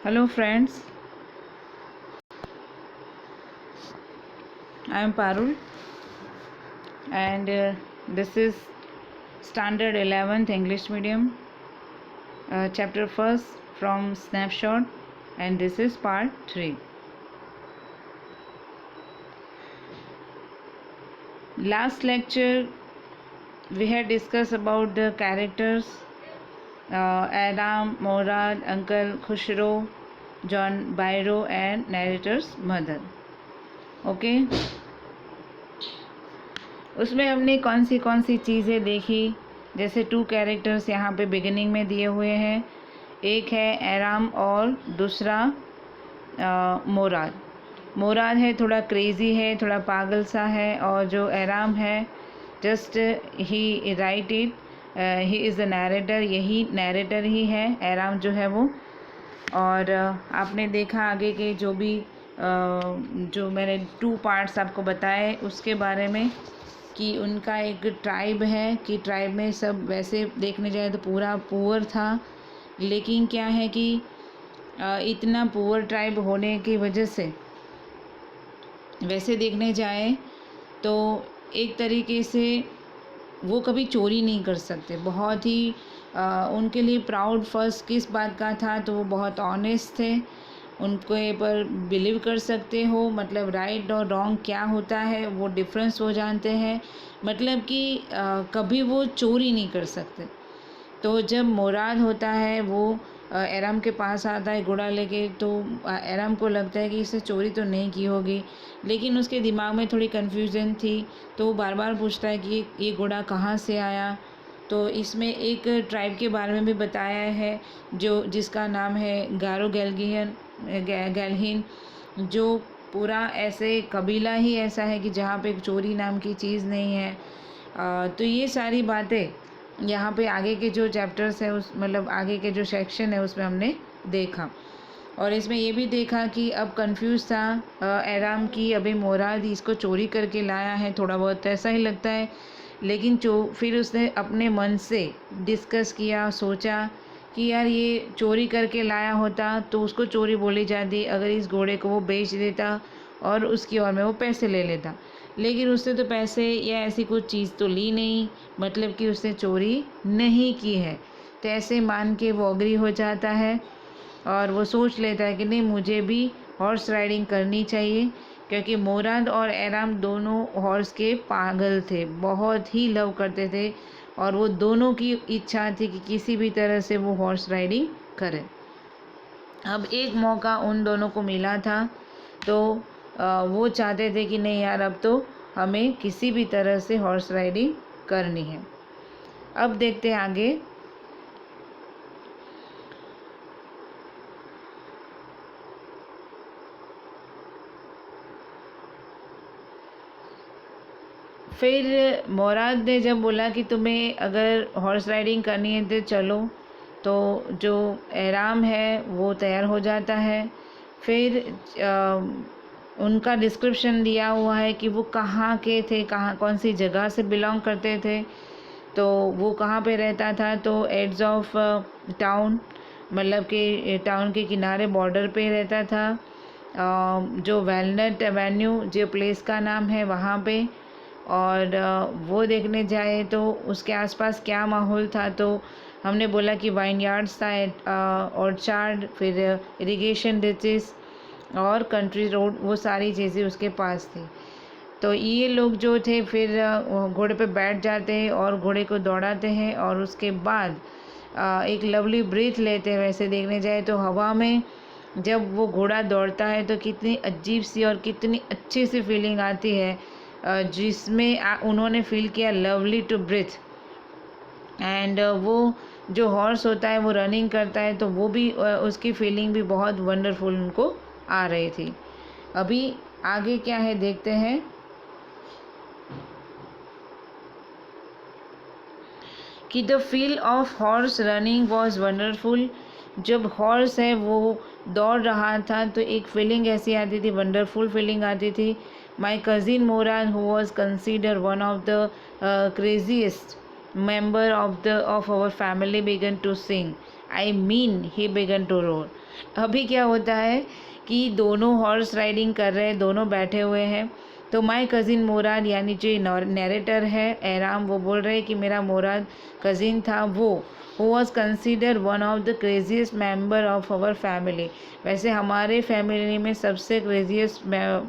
Hello friends, I am Parul and this is Standard 11th English Medium, Chapter 1st from Snapshot, and this is Part 3. Last lecture we had discussed about the characters Adam, Morad, Uncle Khushro, John Byro and narrator's mother. Okay. उसमें हमने कौन सी चीज़ें देखी। जैसे 2 characters यहाँ पे beginning में दिए हुए हैं, एक है एराम और दूसरा मोराद। मोराद है थोड़ा क्रेज़ी है, थोड़ा पागल सा है, और जो एराम है just he right it, he is the narrator, यही नैरेटर ही है एराम जो है वो। और आपने देखा आगे के जो भी जो मैंने 2 पार्ट्स आपको बताए उसके बारे में कि उनका एक ट्राइब है कि ट्राइब में सब वैसे देखने जाए तो पूरा पुअर था, लेकिन क्या है कि इतना पुअर ट्राइब होने की वजह से वैसे देखने जाए तो एक तरीके से वो कभी चोरी नहीं कर सकते। बहुत ही उनके लिए प्राउड फर्स्ट किस बात का था, तो वो बहुत ऑनेस्ट थे, उनके पर बिलीव कर सकते हो, मतलब राइट और रॉन्ग क्या होता है वो डिफरेंस वो जानते हैं, मतलब कि कभी वो चोरी नहीं कर सकते। तो जब मुराद होता है वो एराम के पास आता है घोड़ा लेके, तो एराम को लगता है कि इसने चोरी तो नहीं की होगी, लेकिन उसके दिमाग में थोड़ी कन्फ्यूज़न थी, तो वो बार बार पूछता है कि ये घोड़ा कहाँ से आया। तो इसमें एक ट्राइब के बारे में भी बताया है जिसका नाम है गारो गैलहिन, जो पूरा ऐसे कबीला ही ऐसा है कि जहाँ पे चोरी नाम की चीज़ नहीं है। तो ये सारी बातें यहाँ पे आगे के जो चैप्टर्स है उस मतलब आगे के जो सेक्शन है उसमें हमने देखा। और इसमें ये भी देखा कि अब कंफ्यूज था एराम की अभी मोराद इसको चोरी करके लाया है, थोड़ा बहुत ऐसा ही लगता है, लेकिन फिर उसने अपने मन से डिस्कस किया, सोचा कि यार ये चोरी करके लाया होता तो उसको चोरी बोली जाती अगर इस घोड़े को वो बेच देता और उसकी और में वो पैसे ले लेता, लेकिन उसने तो पैसे या ऐसी कुछ चीज़ तो ली नहीं, मतलब कि उसने चोरी नहीं की है। तो ऐसे मान के वो अग्री हो जाता है और वो सोच लेता है कि नहीं मुझे भी हॉर्स राइडिंग करनी चाहिए, क्योंकि मोराद और एराम दोनों हॉर्स के पागल थे, बहुत ही लव करते थे, और वो दोनों की इच्छा थी कि किसी भी तरह से वो हॉर्स राइडिंग करें। अब एक मौका उन दोनों को मिला था, तो वो चाहते थे कि नहीं यार अब तो हमें किसी भी तरह से हॉर्स राइडिंग करनी है। अब देखते हैं आगे। फिर मोराद ने जब बोला कि तुम्हें अगर हॉर्स राइडिंग करनी है तो चलो, तो जो एराम है वो तैयार हो जाता है। फिर उनका डिस्क्रिप्शन दिया हुआ है कि वो कहाँ के थे, कहाँ कौन सी जगह से बिलोंग करते थे, तो वो कहाँ पे रहता था, तो एड्स ऑफ टाउन, मतलब कि टाउन के किनारे बॉर्डर पे रहता था। जो वेलनट एवेन्यू जो प्लेस का नाम है वहाँ पे, और वो देखने जाए तो उसके आसपास क्या माहौल था, तो हमने बोला कि वाइन यार्ड्स था, ऑर्चार्ड, फिर इरिगेशन डिचेस और कंट्री रोड, वो सारी चीज़ें उसके पास थी। तो ये लोग जो थे फिर घोड़े पे बैठ जाते हैं और घोड़े को दौड़ाते हैं, और उसके बाद एक लवली ब्रीथ लेते हैं। वैसे देखने जाए तो हवा में जब वो घोड़ा दौड़ता है तो कितनी अजीब सी और कितनी अच्छी सी फीलिंग आती है, जिसमें उन्होंने फील किया लवली टू ब्रीथ। एंड वो जो हॉर्स होता है वो रनिंग करता है, तो वो भी उसकी फीलिंग भी बहुत वंडरफुल उनको आ रही थी। अभी आगे क्या है देखते हैं। कि the feel of horse running was wonderful, जब हॉर्स है वो दौड़ रहा था तो एक फीलिंग ऐसी आती थी, वंडरफुल फीलिंग आती थी। My cousin Mourad who was consider one of the craziest member of our family began to sing, I mean he began to roar. अभी क्या होता है कि दोनों हॉर्स राइडिंग कर रहे हैं, दोनों बैठे हुए हैं। तो माय कज़िन मोराद यानी जो नैरेटर है एराम, वो बोल रहे हैं कि मेरा मोराद कज़िन था वो who was consider one of the craziest member of our family. वैसे हमारे फैमिली में सबसे क्रेजीस्ट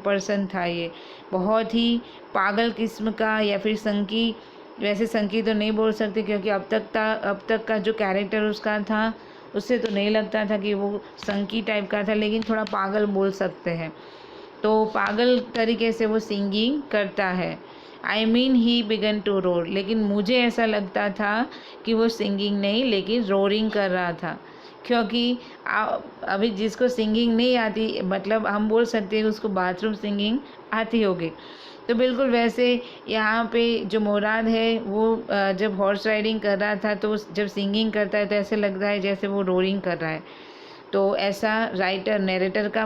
पर्सन था ये, बहुत ही पागल किस्म का या फिर संकी। वैसे संकी तो नहीं बोल सकते क्योंकि अब तक का जो कैरेक्टर उसका था उससे तो नहीं लगता था कि वो संकी टाइप का था, लेकिन थोड़ा पागल बोल सकते हैं। तो पागल तरीके से वो सिंगिंग करता है। I mean he began to roar, लेकिन मुझे ऐसा लगता था कि वो सिंगिंग नहीं लेकिन रोरिंग कर रहा था, क्योंकि अभी जिसको सिंगिंग नहीं आती, मतलब हम बोल सकते हैं उसको बाथरूम सिंगिंग आती होगी। तो बिल्कुल वैसे यहाँ पे जो मोराद है वो जब हॉर्स राइडिंग कर रहा था तो जब सिंगिंग करता है तो ऐसे लगता है जैसे वो रोरिंग कर रहा है। तो ऐसा नैरेटर का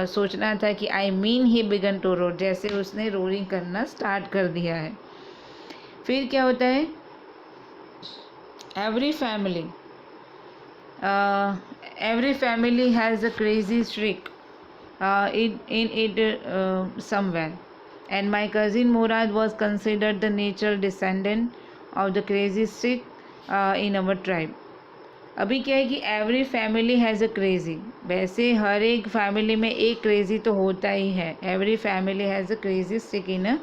सोचना था कि I mean he began to roar, जैसे उसने रोरिंग करना स्टार्ट कर दिया है। फिर क्या होता है, every family has a crazy streak in it somewhere, and my cousin Murad was considered the natural descendant of the crazy streak in our tribe. अभी क्या है कि every family has a crazy, वैसे हर एक फैमिली में एक crazy तो होता ही है। Every family has a crazy stick in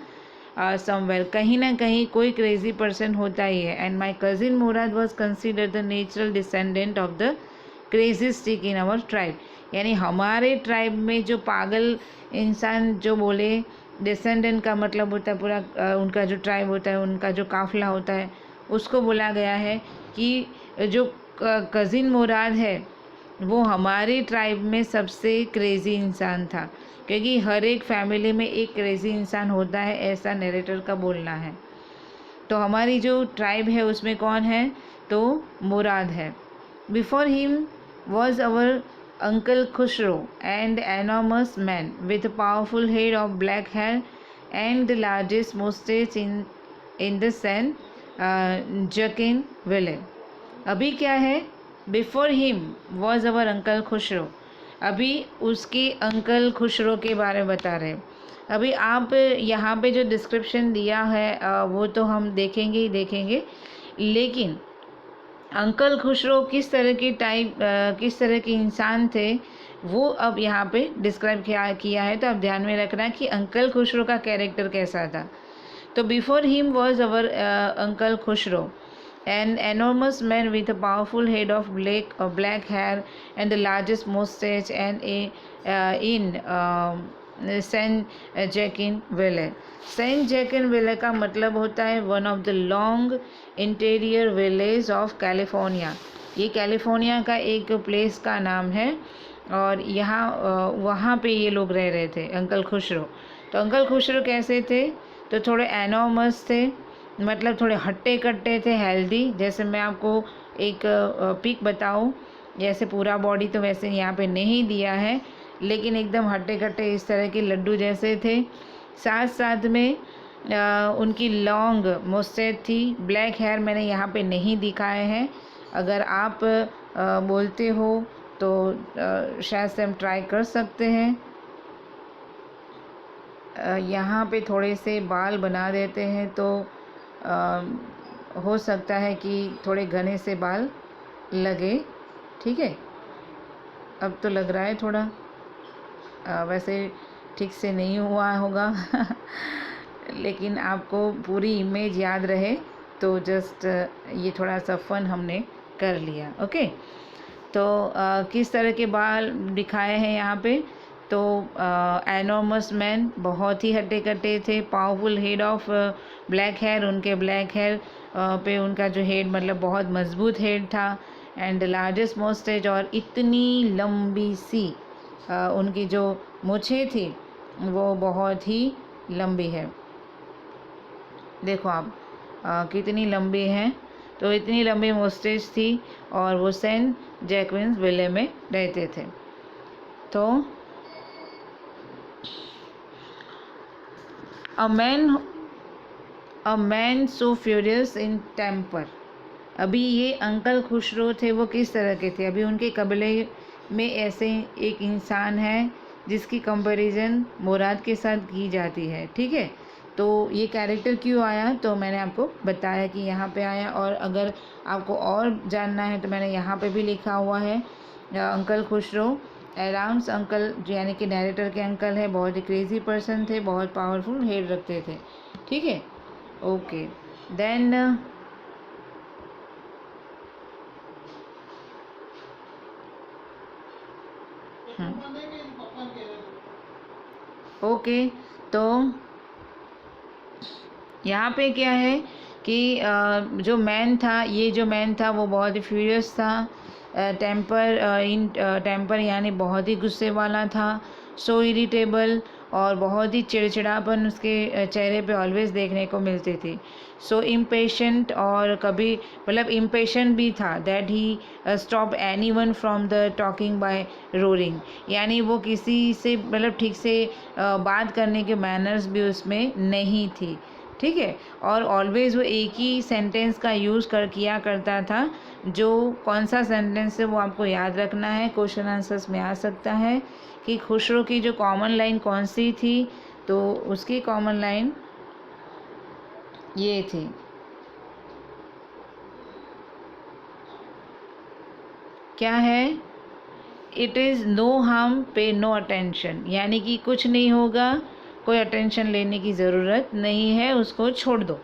somewhere, कहीं ना कहीं कोई क्रेज़ी पर्सन होता ही है। And my cousin Murad was consider the natural descendant of the crazy stick in our tribe, यानी हमारे ट्राइब में जो पागल इंसान जो बोले, डिसेंडेंट का मतलब होता है पूरा उनका जो ट्राइब होता है, उनका जो काफ़िला होता है, उसको बोला गया है कि जो कज़िन मुराद है वो हमारे ट्राइब में सबसे क्रेज़ी इंसान था, क्योंकि हर एक फैमिली में एक क्रेज़ी इंसान होता है, ऐसा नरेटर का बोलना है। तो हमारी जो ट्राइब है उसमें कौन है, तो मुराद है। Before him was our uncle Khosrove and enormous man with powerful head of black hair and the largest mustache in the Saint Joaquin village. अभी क्या है, before him was our uncle Khosrove, अभी उसके uncle Khusro के बारे में बता रहे हैं। अभी आप यहाँ पे जो डिस्क्रिप्शन दिया है वो तो हम देखेंगे ही देखेंगे, लेकिन अंकल खुशरो किस तरह की किस तरह के इंसान थे वो अब यहाँ पे डिस्क्राइब किया है। तो आप ध्यान में रखना कि अंकल खुशरो का कैरेक्टर कैसा था। तो before him was our uncle Khusro, an enormous man with a powerful head of black hair and the largest mustache, and in Saint Joaquin valley. Saint Joaquin valley का मतलब होता है one of the long interior village of California. ये California का एक place का नाम है और यहाँ वहाँ पे ये लोग रह रहे थे, अंकल खुशरो। तो अंकल खुशरो कैसे थे, तो थोड़े एनॉर्मस थे, मतलब थोड़े हट्टे कट्टे थे, हेल्दी। जैसे मैं आपको एक पिक बताऊं, जैसे पूरा बॉडी तो वैसे यहाँ पे नहीं दिया है, लेकिन एकदम हट्टे कट्टे इस तरह के लड्डू जैसे थे। साथ साथ में उनकी लॉन्ग मुस्टैच थी, ब्लैक हेयर मैंने यहाँ पे नहीं दिखाए हैं। अगर आप बोलते हो तो शायद से हम ट्राई कर सकते हैं। यहाँ पे थोड़े से बाल बना देते हैं तो हो सकता है कि थोड़े घने से बाल लगे, ठीक है। अब तो लग रहा है थोड़ा, वैसे ठीक से नहीं हुआ होगा लेकिन आपको पूरी इमेज याद रहे तो जस्ट ये थोड़ा सा फन हमने कर लिया, ओके। तो किस तरह के बाल दिखाए हैं यहाँ पे, तो एनॉर्मस मैन बहुत ही हट्टे कट्टे थे, powerful head of black hair, उनके ब्लैक हेयर पे उनका जो हेड मतलब बहुत मजबूत हेड था, एंड लार्जेस्ट मोस्टेज, और इतनी लंबी सी उनकी जो मूछें थी वो बहुत ही लंबी है। देखो आप कितनी लंबी हैं, तो इतनी लंबी मोस्टेज थी और वो सेंट जैक्विन्स विले में रहते थे। तो a man so furious in temper अभी ये अंकल खुसरो थे वो किस तरह के थे, अभी उनके कबीले में ऐसे एक इंसान है जिसकी कंपैरिजन मुराद के साथ की जाती है। ठीक है, तो ये कैरेक्टर क्यों आया तो मैंने आपको बताया कि यहाँ पे आया। और अगर आपको और जानना है तो मैंने यहाँ पे भी लिखा हुआ है अंकल खुसरो एराम्स अंकल यानी कि डायरेक्टर के अंकल है, बहुत ही क्रेजी पर्सन थे, बहुत पावरफुल हेड रखते थे। ठीक है, ओके देन ओके तो यहाँ पे क्या है कि जो मैन था, ये जो मैन था वो बहुत ही फ्यूरियस था, टेम्पर यानी बहुत ही गुस्से वाला था, सो इरिटेबल और बहुत ही चिड़चिड़ापन उसके चेहरे पे ऑलवेज देखने को मिलते थे। सो इम्पेशेंट और कभी मतलब इम्पेशेंट भी था that he stop anyone from the talking by roaring, यानी वो किसी से मतलब ठीक से बात करने के मैनर्स भी उसमें नहीं थी। ठीक है, और ऑलवेज वो एक ही सेंटेंस का यूज़ किया करता था। जो कौन सा सेंटेंस है वो आपको याद रखना है, क्वेश्चन आंसर्स में आ सकता है कि खुसरो की जो कॉमन लाइन कौन सी थी, तो उसकी कॉमन लाइन ये थी, क्या है, it is no harm pay no attention, यानी कि कुछ नहीं होगा, कोई अटेंशन लेने की ज़रूरत नहीं है, उसको छोड़ दो।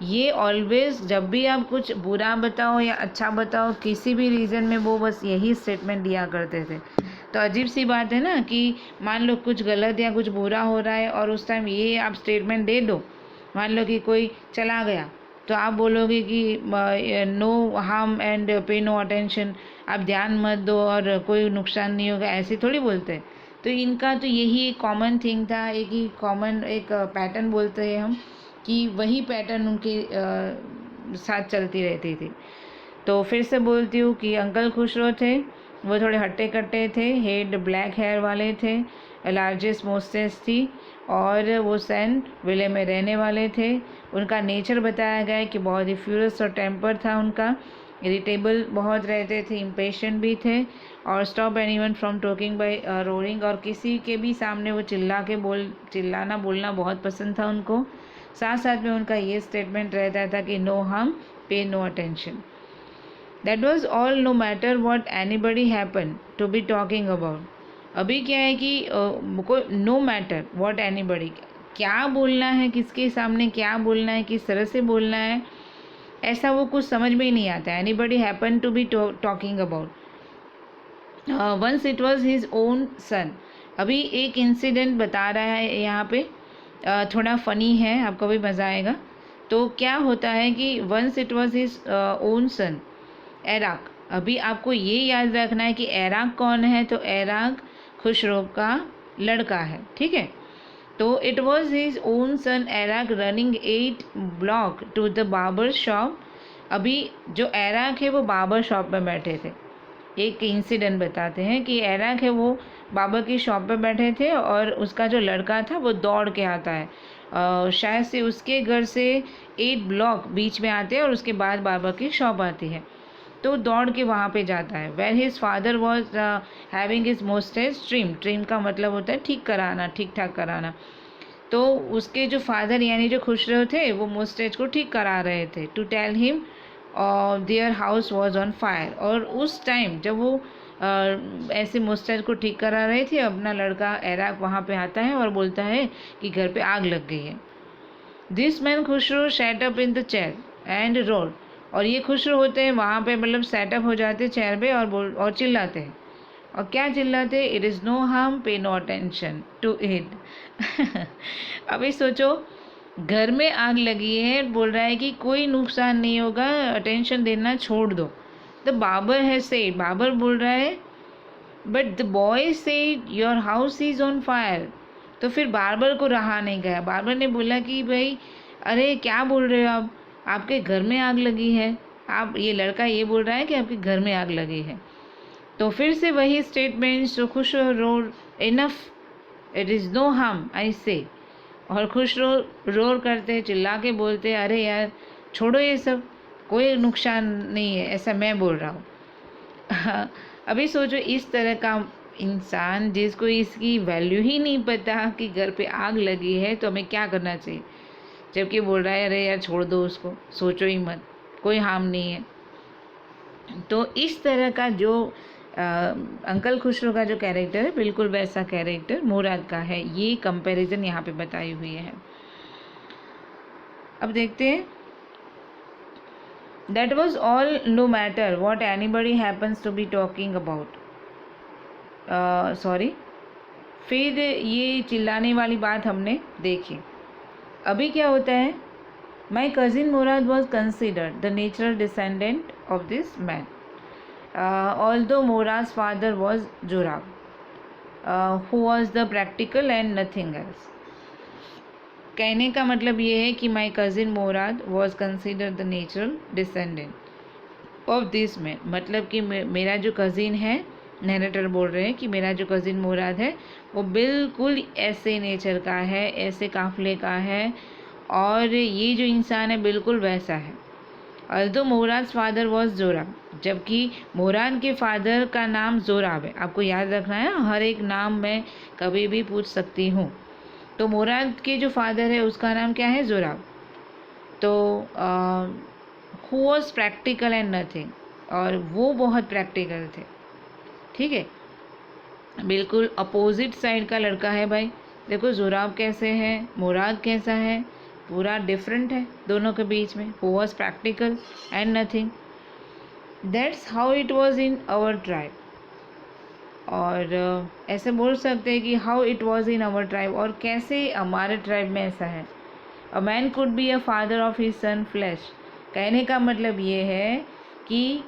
ये ऑलवेज जब भी आप कुछ बुरा बताओ या अच्छा बताओ किसी भी रीज़न में वो बस यही स्टेटमेंट दिया करते थे। तो अजीब सी बात है ना कि मान लो कुछ गलत या कुछ बुरा हो रहा है और उस टाइम ये आप स्टेटमेंट दे दो। मान लो कि कोई चला गया तो आप बोलोगे कि नो हार्म एंड पे नो अटेंशन, आप ध्यान मत दो और कोई नुकसान नहीं होगा, ऐसे थोड़ी बोलते हैं। तो इनका तो यही एक कॉमन थिंग था, एक ही कॉमन एक पैटर्न बोलते हैं हम, कि वही पैटर्न उनके साथ चलती रहती थी। तो फिर से बोलती हूँ कि अंकल खुसरो थे, वो थोड़े हट्टे कट्टे थे, हेड ब्लैक हेयर वाले थे, लार्जेस्ट मोस्टेस थी और वो सैन विले में रहने वाले थे। उनका नेचर बताया गया है कि बहुत ही फ्यूरियस और टेम्पर था उनका, इरिटेबल बहुत रहते थे, इम्पेशेंट भी थे और stop anyone from talking by roaring, और किसी के भी सामने वो चिल्लाना बोलना बहुत पसंद था उनको। साथ साथ में उनका ये स्टेटमेंट रहता था कि no harm pay no attention, that was all no matter what anybody happen to be talking about. अभी क्या है कि नो मैटर वॉट एनीबडी, क्या बोलना है, किसके सामने क्या बोलना है, किस तरह से बोलना है, ऐसा वो कुछ समझ में ही नहीं आता। Anybody happen to be talking about, once it was his own son. अभी एक इंसिडेंट बता रहा है यहाँ पे, थोड़ा फ़नी है, आपको भी मज़ा आएगा। तो क्या होता है कि once it was his own son Arak. अभी आपको ये याद रखना है कि एराक कौन है, तो एराक खुसरो का लड़का है। ठीक है, तो it was his own son Arak running 8 block to the barber shop. अभी जो एराक है वो बार्बर शॉप में बैठे थे। एक इंसिडेंट बताते हैं कि एराक है वो बाबा की शॉप पे बैठे थे और उसका जो लड़का था वो दौड़ के आता है, शायद से उसके घर से 8 ब्लॉक बीच में आते हैं और उसके बाद बाबा की शॉप आती है, तो दौड़ के वहाँ पे जाता है। Where his father was having his mustache trim का मतलब होता है ठीक कराना, ठीक ठाक कराना। तो उसके जो फादर यानी जो खुसरो थे वो मोस्टेज को ठीक करा रहे थे, to tell him their house was on fire. और उस टाइम जब वो ऐसे मोस्टेज को ठीक करा रहे थे, अपना लड़का एराक वहाँ पे आता है और बोलता है कि घर पे आग लग गई है। This man Khusro set up in the chair and road, और ये खुसरो होते हैं वहाँ पे मतलब सेटअप हो जाते चेयर पे और चिल्लाते हैं। और क्या चिल्लाते, it is no harm pay no attention to it. अभी सोचो, घर में आग लगी है, बोल रहा है कि कोई नुकसान नहीं होगा, अटेंशन देना छोड़ दो। द बाबर है सेड, बाबर बोल रहा है, but the boy said your house is on fire. तो फिर बार्बर को रहा नहीं गया, बार्बर ने बोला कि भाई अरे क्या बोल रहे हो आप, आपके घर में आग लगी है। आप, ये लड़का ये बोल रहा है कि आपके घर में आग लगी है। तो फिर से वही स्टेटमेंट, जो Khosrove roar enough, it is no harm I say. और खुसरो रोर करते, चिल्ला के बोलते, अरे यार छोड़ो ये सब, कोई नुकसान नहीं है, ऐसा मैं बोल रहा हूँ। अभी सोचो इस तरह का इंसान जिसको इसकी वैल्यू ही नहीं पता कि घर पे आग लगी है तो हमें क्या करना चाहिए, जबकि बोल रहा है अरे यार छोड़ दो उसको, सोचो ही मत, कोई हार्म नहीं है। तो इस तरह का जो अंकल खुसरो का जो कैरेक्टर है बिल्कुल वैसा कैरेक्टर मुराद का है। ये कंपैरिजन यहाँ पे बताई हुई है। अब देखते हैं, that was all no matter what anybody happens to be talking about. Sorry, फिर ये चिल्लाने वाली बात हमने देखी। अभी क्या होता है, my cousin Murad was considered the natural descendant of this man, although Morad's father was Jorab, who was the practical and nothing else. कहने का मतलब ये है कि my cousin Mourad was consider the natural descendant of this man, मतलब कि मेरा जो कज़िन है, नरेटर बोल रहे हैं कि मेरा जो कज़िन मोराद है वो बिल्कुल ऐसे नेचर का है, ऐसे काफ़िले का है, और ये जो इंसान है बिल्कुल वैसा है। अल्दो मोराद्स फादर वॉज जोराब, जबकि मोराद के फादर का नाम जोराब है। आपको याद रखना है, हर एक नाम मैं कभी भी पूछ सकती हूँ। तो मोराद के जो फादर है उसका नाम क्या है, जोराब। तो who was practical and nothing, और वो बहुत प्रैक्टिकल थे। ठीक है, बिल्कुल अपोजिट साइड का लड़का है भाई। देखो जोराब कैसे है, मुराद कैसा है, पूरा डिफरेंट है दोनों के बीच में। Who was practical and nothing, that's how it was in our tribe. और ऐसे बोल सकते हैं कि how it was in our tribe, और कैसे हमारे ट्राइब में ऐसा है। A man could be a father of his son flesh, कहने का मतलब ये है कि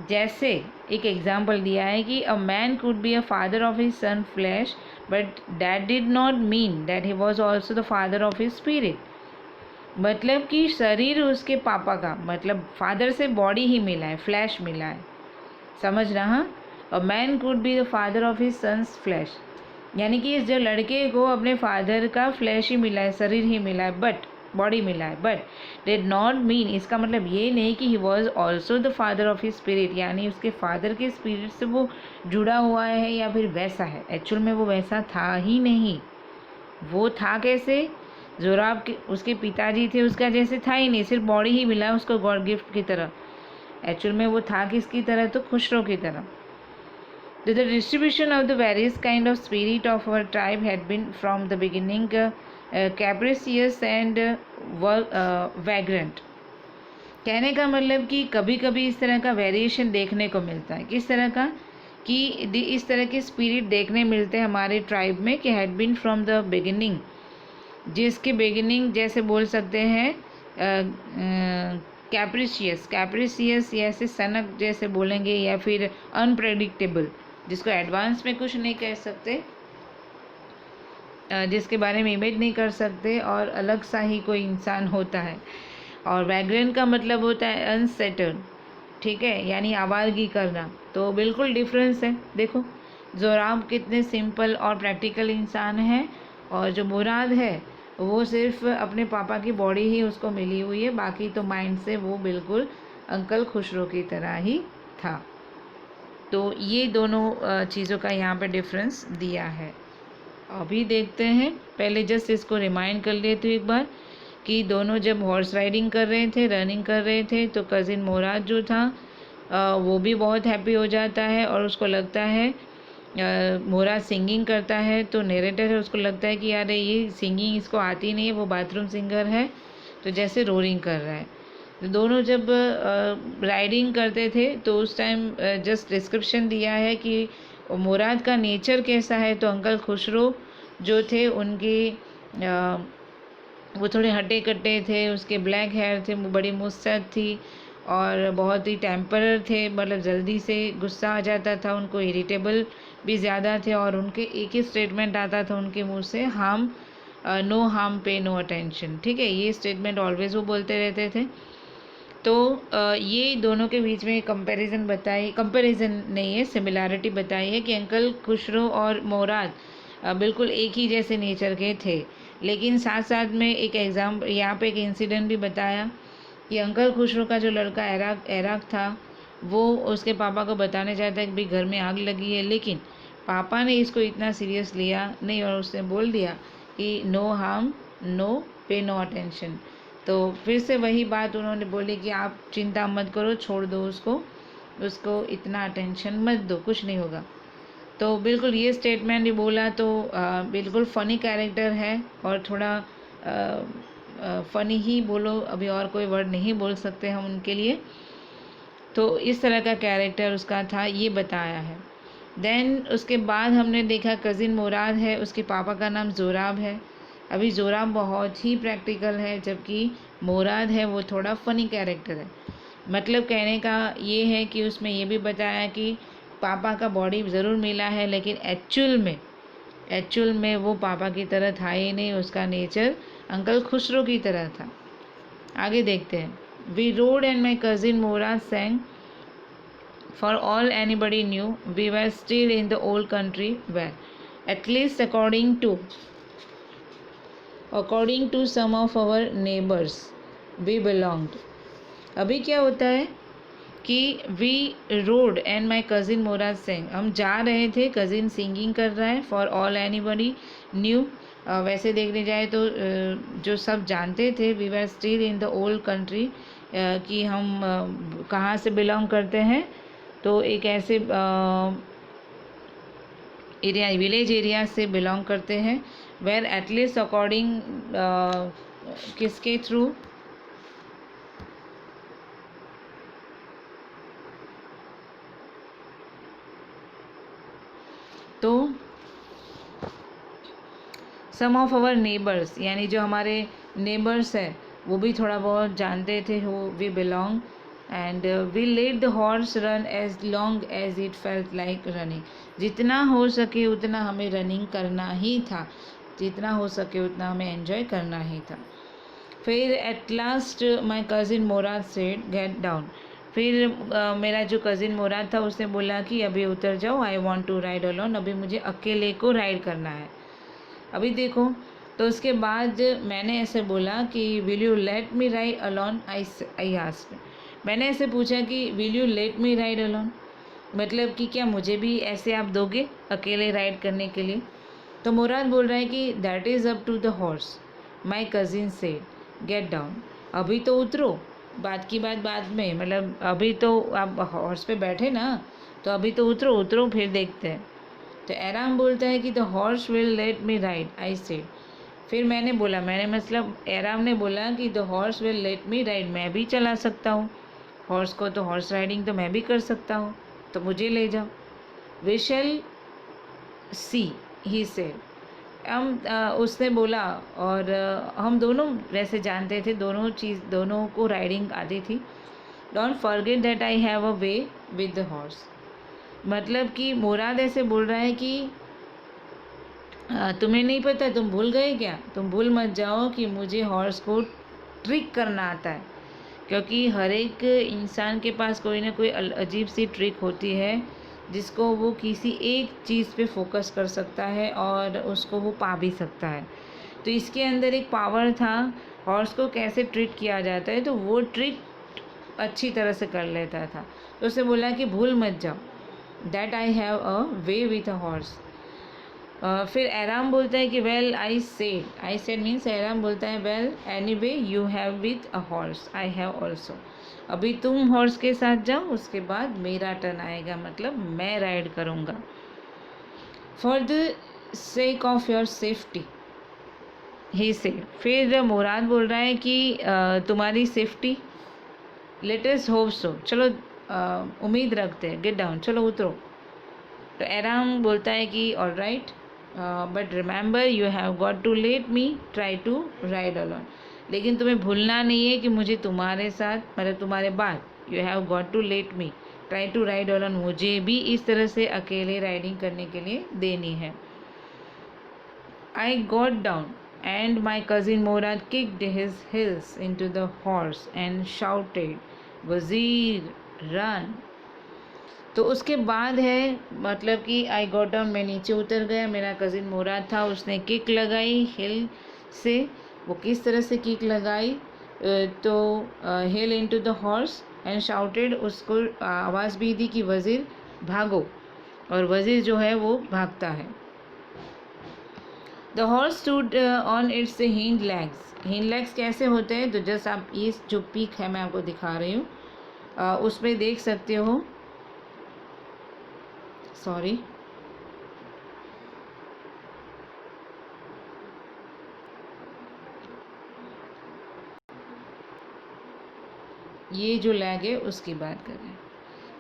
जैसे एक एग्जाम्पल दिया है कि अ man could be a father of his son flash, but that did not mean that he was also the father of his spirit. मतलब कि शरीर उसके पापा का, मतलब फादर से बॉडी ही मिला है, फ्लैश मिला है, समझना। हाँ, a man could be the father of his sons flesh, यानी कि इस जो लड़के को अपने फादर का फ्लैश ही मिला है, शरीर ही मिला है, बट बॉडी मिला है, बट डिड नॉट मीन, इसका मतलब ये नहीं कि he was also the father of his spirit, यानी उसके फादर के स्पिरिट से वो जुड़ा हुआ है या फिर वैसा है। एक्चुअल में वो वैसा था ही नहीं। वो था कैसे, जोराब के उसके पिताजी थे उसका जैसे था ही नहीं, सिर्फ बॉडी ही मिला उसको गॉड गिफ्ट की तरह। एक्चुअल में वो था किसकी तरह, तो खुसरो की तरह। The distribution of the various kind of spirit of our tribe had been from the beginning capricious and vagrant. कहने का मतलब कि कभी कभी इस तरह का वेरिएशन देखने को मिलता है। किस तरह का, कि इस तरह के स्पिरिट देखने मिलते हैं हमारे ट्राइब में कि had been from the beginning, जिसके बिगिनिंग जैसे बोल सकते हैं कैप्रिशियस या ऐसे सनक जैसे बोलेंगे, या फिर अनप्रेडिक्टेबल, जिसको एडवांस में कुछ नहीं कह सकते, जिसके बारे में इमेज नहीं कर सकते, और अलग सा ही कोई इंसान होता है। और वैग्रेंट का मतलब होता है अनसेटल्ड, ठीक है, यानी आवारगी करना। तो बिल्कुल डिफरेंस है। देखो जोराब कितने सिंपल और प्रैक्टिकल इंसान है, और जो मुराद है वो सिर्फ अपने पापा की बॉडी ही उसको मिली हुई है, बाकी तो माइंड से वो बिल्कुल अंकल खुसरो की तरह ही था। तो ये दोनों चीज़ों का यहाँ पे डिफरेंस दिया है। अभी देखते हैं, पहले जस्ट इसको रिमाइंड कर लेते हैं एक बार कि दोनों जब हॉर्स राइडिंग कर रहे थे, रनिंग कर रहे थे, तो कज़िन मुराद जो था वो भी बहुत हैप्पी हो जाता है, और उसको लगता है मुराद सिंगिंग करता है, तो नरेटर है उसको लगता है कि यार ये सिंगिंग इसको आती नहीं है, वो बाथरूम सिंगर है, तो जैसे रोरिंग कर रहा है। तो दोनों जब राइडिंग करते थे तो उस टाइम जस्ट डिस्क्रिप्शन दिया है कि मुराद का नेचर कैसा है। तो अंकल खुसरो जो थे उनकी वो थोड़े हट्टे कट्टे थे, उसके ब्लैक हेयर थे, बड़ी मुस्सद थी, और बहुत ही टेम्परर थे, मतलब जल्दी से गुस्सा आ जाता था उनको, इरिटेबल भी ज़्यादा थे, और उनके एक ही स्टेटमेंट आता था उनके मुंह से, harm no harm pay no attention. ठीक है, ये स्टेटमेंट ऑलवेज वो बोलते रहते थे। तो ये दोनों के बीच में कंपैरिजन बताई, कंपैरिजन नहीं है, सिमिलैरिटी बताई है कि अंकल खुसरो और मुराद बिल्कुल एक ही जैसे नेचर के थे। लेकिन साथ साथ में एक यहाँ पे एक इंसिडेंट भी बताया कि अंकल खुसरो का जो लड़का एराक था वो उसके पापा को बताने चाहता है कि भाई घर में आग लगी है, लेकिन पापा ने इसको इतना सीरियस लिया नहीं और उसने बोल दिया कि नो हार्म, नो पे, नो अटेंशन। तो फिर से वही बात उन्होंने बोली कि आप चिंता मत करो, छोड़ दो उसको इतना अटेंशन मत दो, कुछ नहीं होगा। तो बिल्कुल ये स्टेटमेंट ही बोला तो बिल्कुल फ़नी कैरेक्टर है और थोड़ा फ़नी ही बोलो, अभी और कोई वर्ड नहीं बोल सकते हम उनके लिए। तो इस तरह का कैरेक्टर उसका था, ये बताया है। देन उसके बाद हमने देखा कज़िन मुराद है, उसके पापा का नाम ज़ोराब है। अभी ज़ोराब बहुत ही प्रैक्टिकल है, जबकि मुराद है वो थोड़ा फ़नी कैरेक्टर है। मतलब कहने का ये है कि उसमें ये भी बताया कि पापा का बॉडी ज़रूर मिला है, लेकिन एक्चुअल में वो पापा की तरह था ही नहीं, उसका नेचर अंकल खुसरो की तरह था। आगे देखते हैं। We rode and my cousin Murad sang. For all anybody knew, we were still in the old country where, at least according to some of our neighbors, we belonged. अभी क्या होता है कि we rode and my cousin Murad sang, हम जा रहे थे, cousin singing कर रहा है। फॉर ऑल एनीबडी न्यू, वैसे देखने जाए तो जो सब जानते थे, we were still in the old country, कि हम कहाँ से बिलोंग करते हैं, तो एक ऐसे एरिया, विलेज एरिया से बिलोंग करते हैं। वेर एटलीस्ट अकॉर्डिंग किसके थ्रू, तो सम ऑफ आवर नेबर्स, यानी जो हमारे नेबर्स है वो भी थोड़ा बहुत जानते थे हो we belong. And we let the horse run as long as it felt like running, जितना हो सके उतना हमें रनिंग करना ही था, जितना हो सके उतना हमें एंजॉय करना ही था। फिर at last my cousin Murad said get down, फिर मेरा जो कज़िन मुराद था उसने बोला कि अभी उतर जाओ, I want to ride alone, अभी मुझे अकेले को राइड करना है। अभी देखो, तो उसके बाद मैंने ऐसे बोला कि will you let me ride alone, I asked, मैंने ऐसे पूछा कि will you let me ride alone, मतलब कि क्या मुझे भी ऐसे आप दोगे अकेले राइड करने के लिए। तो मुराद बोल रहा है कि that is up to the horse, my cousin said get down, अभी तो उतरो, बात की बात बाद में, मतलब अभी तो आप हॉर्स पे बैठे ना, तो अभी तो उतरो फिर देखते हैं। तो एराम बोलता है कि the horse will let me ride, I said, फिर मैंने मतलब एराम ने बोला कि the horse will let me ride, मैं भी चला सकता हूँ हॉर्स को, तो हॉर्स राइडिंग तो मैं भी कर सकता हूँ, तो मुझे ले जाओ। We shall C, he said, उसने बोला, और हम दोनों वैसे जानते थे, दोनों को राइडिंग आती थी। Don't forget that I have a way with the horse, मतलब कि मुराद ऐसे बोल रहा है कि तुम्हें नहीं पता, तुम भूल गए क्या, तुम भूल मत जाओ कि मुझे हॉर्स को ट्रिक करना आता है, क्योंकि हर एक इंसान के पास कोई ना कोई अजीब सी ट्रिक होती है जिसको वो किसी एक चीज़ पे फोकस कर सकता है और उसको वो पा भी सकता है। तो इसके अंदर एक पावर था, हॉर्स को कैसे ट्रीट किया जाता है, तो वो ट्रिक अच्छी तरह से कर लेता था। तो उसने बोला कि भूल मत जाओ, that I have a way with a horse. फिर एराम बोलता है कि वेल आई सेड मीन्स एराम बोलता है well any way you have with a horse, I have also, अभी तुम हॉर्स के साथ जाओ, उसके बाद मेरा टर्न आएगा, मतलब मैं राइड करूँगा। For the sake of your safety, he said, फिर मुराद बोल रहा है कि तुम्हारी safety, let us hope so, चलो उम्मीद रखते हैं, गेट डाउन, चलो उतरो। तो एराम बोलता है कि all right, but remember you have got to let me try to ride alone, लेकिन तुम्हें भूलना नहीं है कि मुझे तुम्हारे साथ, मतलब तुम्हारे बाद, you have got to let me try to ride alone, मुझे भी इस तरह से अकेले राइडिंग करने के लिए देनी है। I got down and my cousin Murad kicked his hills into the horse and shouted वज़ीर रन। तो उसके बाद है, मतलब कि आई गॉट डाउन, मैं नीचे उतर गया, मेरा कज़िन मुराद था, उसने किक लगाई हिल से। वो किस तरह से किक लगाई, तो heel into the horse and shouted, उसको आवाज़ भी दी कि वज़ीर भागो, और वज़ीर जो है वो भागता है। The horse stood on it's hind legs. Hind legs कैसे होते हैं, तो जस्ट आप ये जो पिक है मैं आपको दिखा रही हूँ, उसमें देख सकते हो, सॉरी, ये जो लेग है उसकी बात कर रहे हैं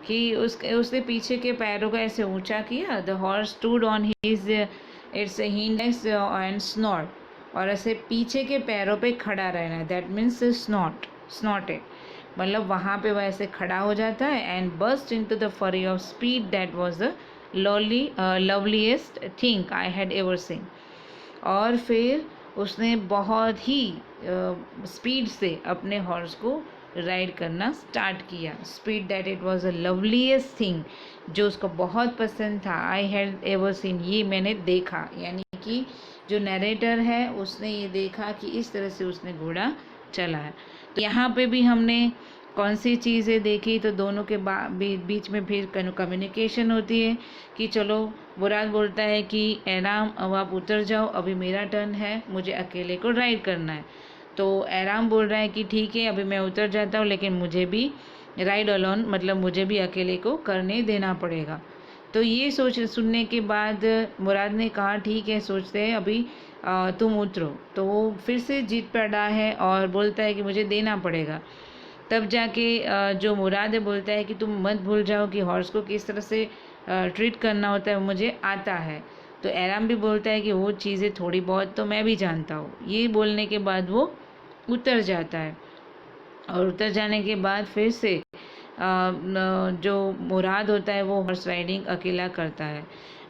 कि उसने पीछे के पैरों को ऐसे ऊंचा किया। The horse stood on his it's hind legs and snout, और ऐसे पीछे के पैरों पे खड़ा रहना, दैट मीन्स स्नॉटेड, मतलब वहाँ पे वह ऐसे खड़ा हो जाता है। एंड बर्स्ट इनटू द फरी of speed that was the loveliest thing I had ever seen. और फिर उसने बहुत ही स्पीड से अपने हॉर्स को राइड करना स्टार्ट किया। Speed that it was a loveliest thing, जो उसको बहुत पसंद था। आई हैड एवर सीन, ये मैंने देखा, यानी कि जो नरेटर है उसने ये देखा कि इस तरह से उसने घोड़ा चला है। तो यहाँ पे भी हमने कौन सी चीज़ें देखी, तो दोनों के बीच में फिर कम्युनिकेशन होती है कि चलो, मुराद बोलता है कि एराम अब आप उतर जाओ, अभी मेरा टर्न है, मुझे अकेले को राइड करना है। तो एराम बोल रहा है कि ठीक है, अभी मैं उतर जाता हूँ, लेकिन मुझे भी राइड अलोन, मतलब मुझे भी अकेले को करने देना पड़ेगा। तो ये सुनने के बाद मुराद ने कहा ठीक है, सोचते हैं, अभी तुम उतरो। तो वो फिर से जीत पड़ा है और बोलता है कि मुझे देना पड़ेगा। तब जाके जो मुराद है बोलता है कि तुम मत भूल जाओ कि हॉर्स को किस तरह से ट्रीट करना होता है, मुझे आता है। तो एराम भी बोलता है कि वो चीज़ें थोड़ी बहुत तो मैं भी जानता हूँ। ये बोलने के बाद वो उतर जाता है, और उतर जाने के बाद फिर से जो मुराद होता है वो हॉर्स राइडिंग अकेला करता है।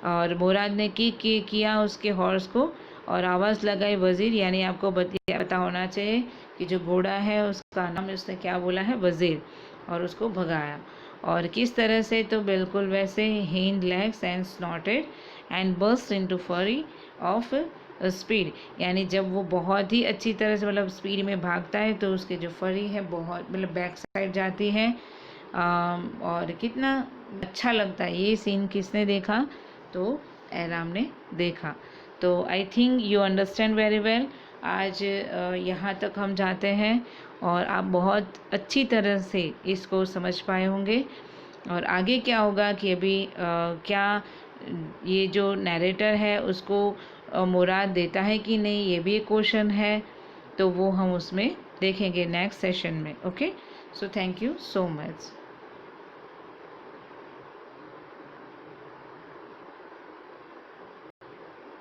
और मुराद ने किया उसके हॉर्स को, और आवाज़ लगाई वज़ीर, यानी आपको पता होना चाहिए कि जो घोड़ा है उसका नाम उसने क्या बोला है, वज़ीर, और उसको भगाया। और किस तरह से, तो बिल्कुल वैसे, hind legs and स्नॉटेड and burst into फरी ऑफ स्पीड, यानी जब वो बहुत ही अच्छी तरह से, मतलब स्पीड में भागता है, तो उसके जो फरी है बहुत, मतलब बैक साइड जाती है। और कितना अच्छा लगता है ये सीन। किसने देखा, तो एराम ने देखा। तो I think you understand very well. आज यहाँ तक हम जाते हैं, और आप बहुत अच्छी तरह से इसको समझ पाए होंगे। और आगे क्या होगा कि अभी क्या ये जो नैरेटर है उसको मुराद देता है कि नहीं, ये भी एक क्वेश्चन है। तो वो हम उसमें देखेंगे नेक्स्ट सेशन में। Okay, so thank you so much.